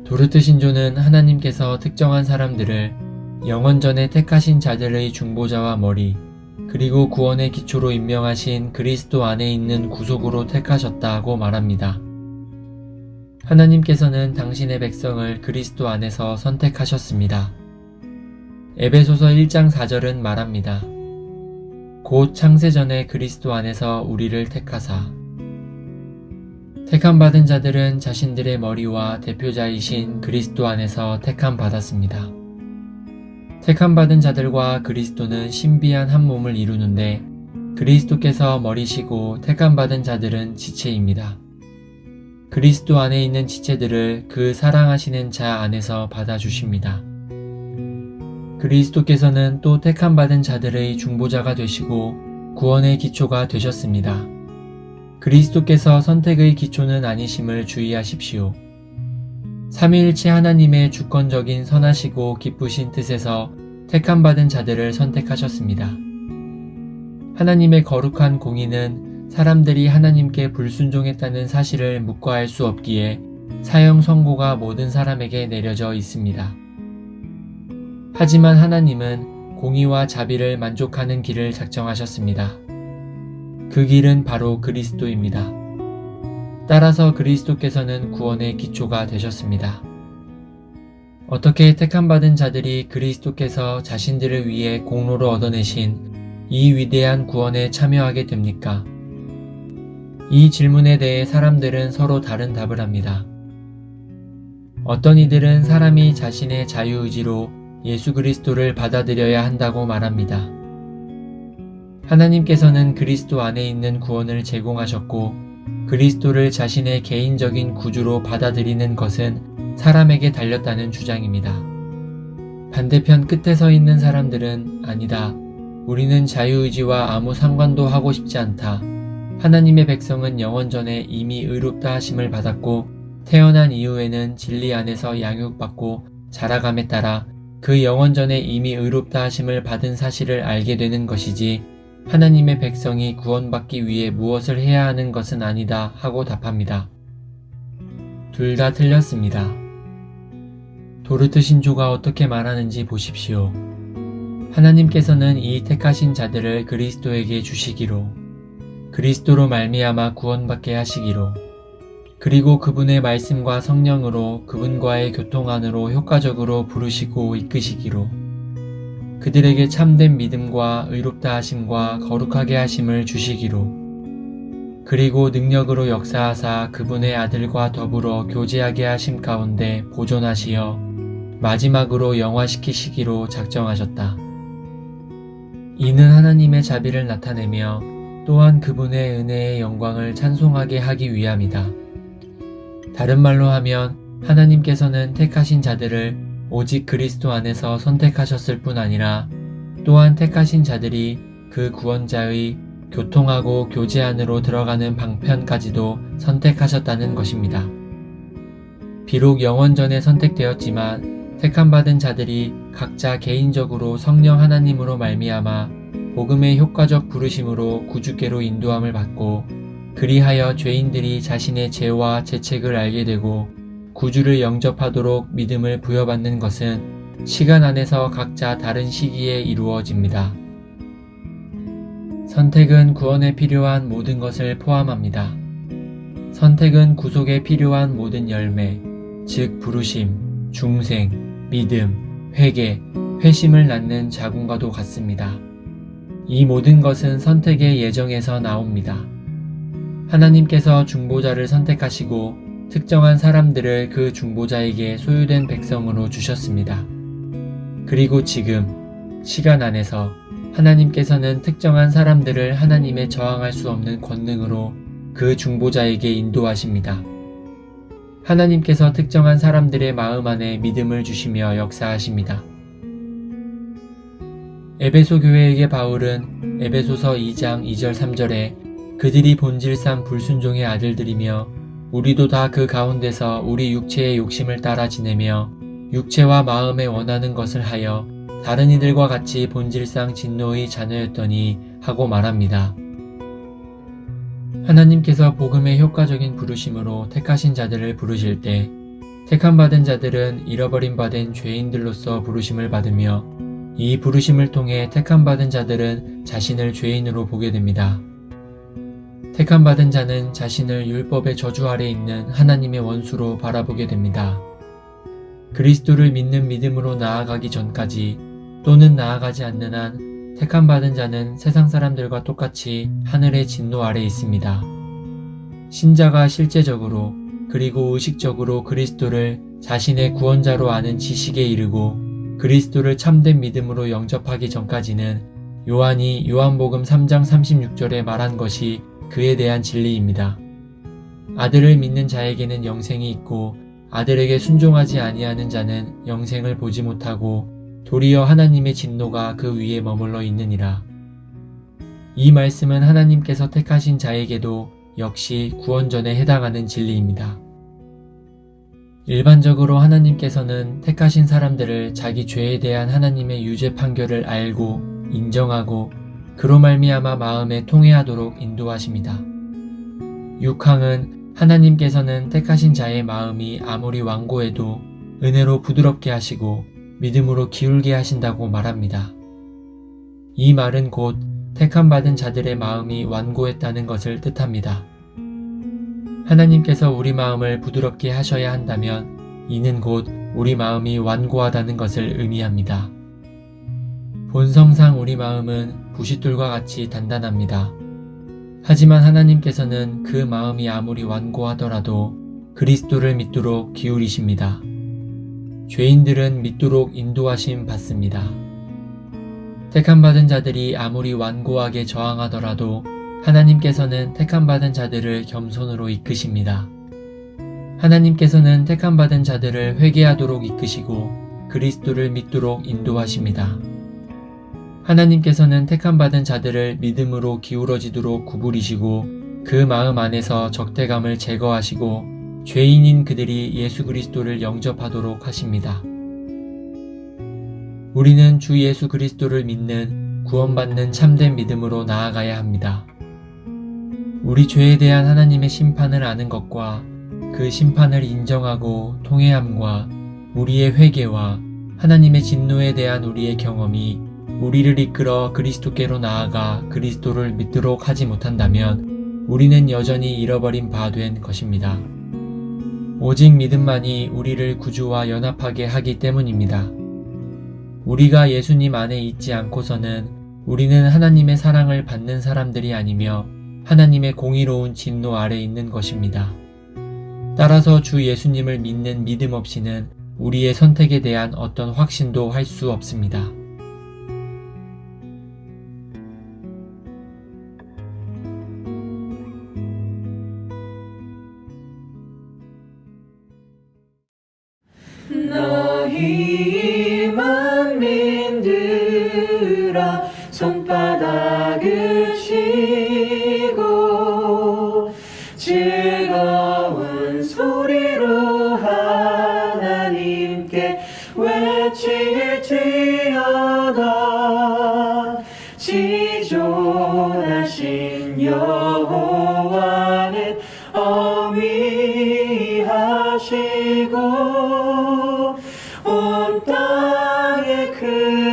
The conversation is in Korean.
도르트 신조는 하나님께서 특정한 사람들을 영원전에 택하신 자들의 중보자와 머리, 그리고 구원의 기초로 임명하신 그리스도 안에 있는 구속으로 택하셨다고 말합니다. 하나님께서는 당신의 백성을 그리스도 안에서 선택하셨습니다. 에베소서 1장 4절은 말합니다. 곧 창세전에 그리스도 안에서 우리를 택하사. 택함받은 자들은 자신들의 머리와 대표자이신 그리스도 안에서 택함받았습니다. 택함받은 자들과 그리스도는 신비한 한 몸을 이루는데 그리스도께서 머리시고 택함받은 자들은 지체입니다. 그리스도 안에 있는 지체들을 그 사랑하시는 자 안에서 받아주십니다. 그리스도께서는 또 택함받은 자들의 중보자가 되시고 구원의 기초가 되셨습니다. 그리스도께서 선택의 기초는 아니심을 주의하십시오. 삼위일체 하나님의 주권적인 선하시고 기쁘신 뜻에서 택함받은 자들을 선택하셨습니다. 하나님의 거룩한 공의는 사람들이 하나님께 불순종했다는 사실을 묵과할 수 없기에 사형 선고가 모든 사람에게 내려져 있습니다. 하지만 하나님은 공의와 자비를 만족하는 길을 작정하셨습니다. 그 길은 바로 그리스도입니다. 따라서 그리스도께서는 구원의 기초가 되셨습니다. 어떻게 택함받은 자들이 그리스도께서 자신들을 위해 공로로 얻어내신 이 위대한 구원에 참여하게 됩니까? 이 질문에 대해 사람들은 서로 다른 답을 합니다. 어떤 이들은 사람이 자신의 자유의지로 예수 그리스도를 받아들여야 한다고 말합니다. 하나님께서는 그리스도 안에 있는 구원을 제공하셨고 그리스도를 자신의 개인적인 구주로 받아들이는 것은 사람에게 달렸다는 주장입니다. 반대편 끝에 서 있는 사람들은 아니다. 우리는 자유의지와 아무 상관도 하고 싶지 않다. 하나님의 백성은 영원전에 이미 의롭다 하심을 받았고 태어난 이후에는 진리 안에서 양육받고 자라감에 따라 그 영원전에 이미 의롭다 하심을 받은 사실을 알게 되는 것이지 하나님의 백성이 구원받기 위해 무엇을 해야 하는 것은 아니다 하고 답합니다. 둘 다 틀렸습니다. 도르트 신조가 어떻게 말하는지 보십시오. 하나님께서는 이 택하신 자들을 그리스도에게 주시기로, 그리스도로 말미암아 구원받게 하시기로, 그리고 그분의 말씀과 성령으로 그분과의 교통 안으로 효과적으로 부르시고 이끄시기로, 그들에게 참된 믿음과 의롭다 하심과 거룩하게 하심을 주시기로, 그리고 능력으로 역사하사 그분의 아들과 더불어 교제하게 하심 가운데 보존하시어 마지막으로 영화시키시기로 작정하셨다. 이는 하나님의 자비를 나타내며 또한 그분의 은혜의 영광을 찬송하게 하기 위함이다. 다른 말로 하면 하나님께서는 택하신 자들을 오직 그리스도 안에서 선택하셨을 뿐 아니라 또한 택하신 자들이 그 구원자의 교통하고 교제 안으로 들어가는 방편까지도 선택하셨다는 것입니다. 비록 영원전에 선택되었지만 택함받은 자들이 각자 개인적으로 성령 하나님으로 말미암아 복음의 효과적 부르심으로 구주께로 인도함을 받고 그리하여 죄인들이 자신의 죄와 죄책을 알게 되고 구주를 영접하도록 믿음을 부여받는 것은 시간 안에서 각자 다른 시기에 이루어집니다. 선택은 구원에 필요한 모든 것을 포함합니다. 선택은 구속에 필요한 모든 열매, 즉 부르심, 중생, 믿음, 회개, 회심을 낳는 자궁과도 같습니다. 이 모든 것은 선택의 예정에서 나옵니다. 하나님께서 중보자를 선택하시고 특정한 사람들을 그 중보자에게 소유된 백성으로 주셨습니다. 그리고 지금 시간 안에서 하나님께서는 특정한 사람들을 하나님의 저항할 수 없는 권능으로 그 중보자에게 인도하십니다. 하나님께서 특정한 사람들의 마음 안에 믿음을 주시며 역사하십니다. 에베소 교회에게 바울은 에베소서 2장 2절 3절에 그들이 본질상 불순종의 아들들이며 우리도 다 그 가운데서 우리 육체의 욕심을 따라 지내며 육체와 마음에 원하는 것을 하여 다른 이들과 같이 본질상 진노의 자녀였더니 하고 말합니다. 하나님께서 복음의 효과적인 부르심으로 택하신 자들을 부르실 때 택함받은 자들은 잃어버린 바 된 죄인들로서 부르심을 받으며 이 부르심을 통해 택함받은 자들은 자신을 죄인으로 보게 됩니다. 택함받은 자는 자신을 율법의 저주 아래 있는 하나님의 원수로 바라보게 됩니다. 그리스도를 믿는 믿음으로 나아가기 전까지 또는 나아가지 않는 한 택함받은 자는 세상 사람들과 똑같이 하늘의 진노 아래 있습니다. 신자가 실제적으로 그리고 의식적으로 그리스도를 자신의 구원자로 아는 지식에 이르고 그리스도를 참된 믿음으로 영접하기 전까지는 요한이 요한복음 3장 36절에 말한 것이 그에 대한 진리입니다. 아들을 믿는 자에게는 영생이 있고 아들에게 순종하지 아니하는 자는 영생을 보지 못하고 도리어 하나님의 진노가 그 위에 머물러 있느니라. 이 말씀은 하나님께서 택하신 자에게도 역시 구원전에 해당하는 진리입니다. 일반적으로 하나님께서는 택하신 사람들을 자기 죄에 대한 하나님의 유죄 판결을 알고 인정하고 그로 말미암아 마음에 통회하도록 인도하십니다. 6항은 하나님께서는 택하신 자의 마음이 아무리 완고해도 은혜로 부드럽게 하시고 믿음으로 기울게 하신다고 말합니다. 이 말은 곧 택함받은 자들의 마음이 완고했다는 것을 뜻합니다. 하나님께서 우리 마음을 부드럽게 하셔야 한다면 이는 곧 우리 마음이 완고하다는 것을 의미합니다. 본성상 우리 마음은 부싯돌과 같이 단단합니다. 하지만 하나님께서는 그 마음이 아무리 완고하더라도 그리스도를 믿도록 기울이십니다. 죄인들은 믿도록 인도하심 받습니다. 택함받은 자들이 아무리 완고하게 저항하더라도 하나님께서는 택함받은 자들을 겸손으로 이끄십니다. 하나님께서는 택함받은 자들을 회개하도록 이끄시고 그리스도를 믿도록 인도하십니다. 하나님께서는 택함받은 자들을 믿음으로 기울어지도록 구부리시고 그 마음 안에서 적대감을 제거하시고 죄인인 그들이 예수 그리스도를 영접하도록 하십니다. 우리는 주 예수 그리스도를 믿는 구원받는 참된 믿음으로 나아가야 합니다. 우리 죄에 대한 하나님의 심판을 아는 것과 그 심판을 인정하고 통회함과 우리의 회개와 하나님의 진노에 대한 우리의 경험이 우리를 이끌어 그리스도께로 나아가 그리스도를 믿도록 하지 못한다면 우리는 여전히 잃어버린 바 된 것입니다. 오직 믿음만이 우리를 구주와 연합하게 하기 때문입니다. 우리가 예수님 안에 있지 않고서는 우리는 하나님의 사랑을 받는 사람들이 아니며 하나님의 공의로운 진노 아래 있는 것입니다. 따라서 주 예수님을 믿는 믿음 없이는 우리의 선택에 대한 어떤 확신도 할 수 없습니다. 너희 만민들아 손바닥을 치고 즐거운 소리로 하나님께 외칠지어다. 지존하신 여호와는 어미하시고 온 땅에 그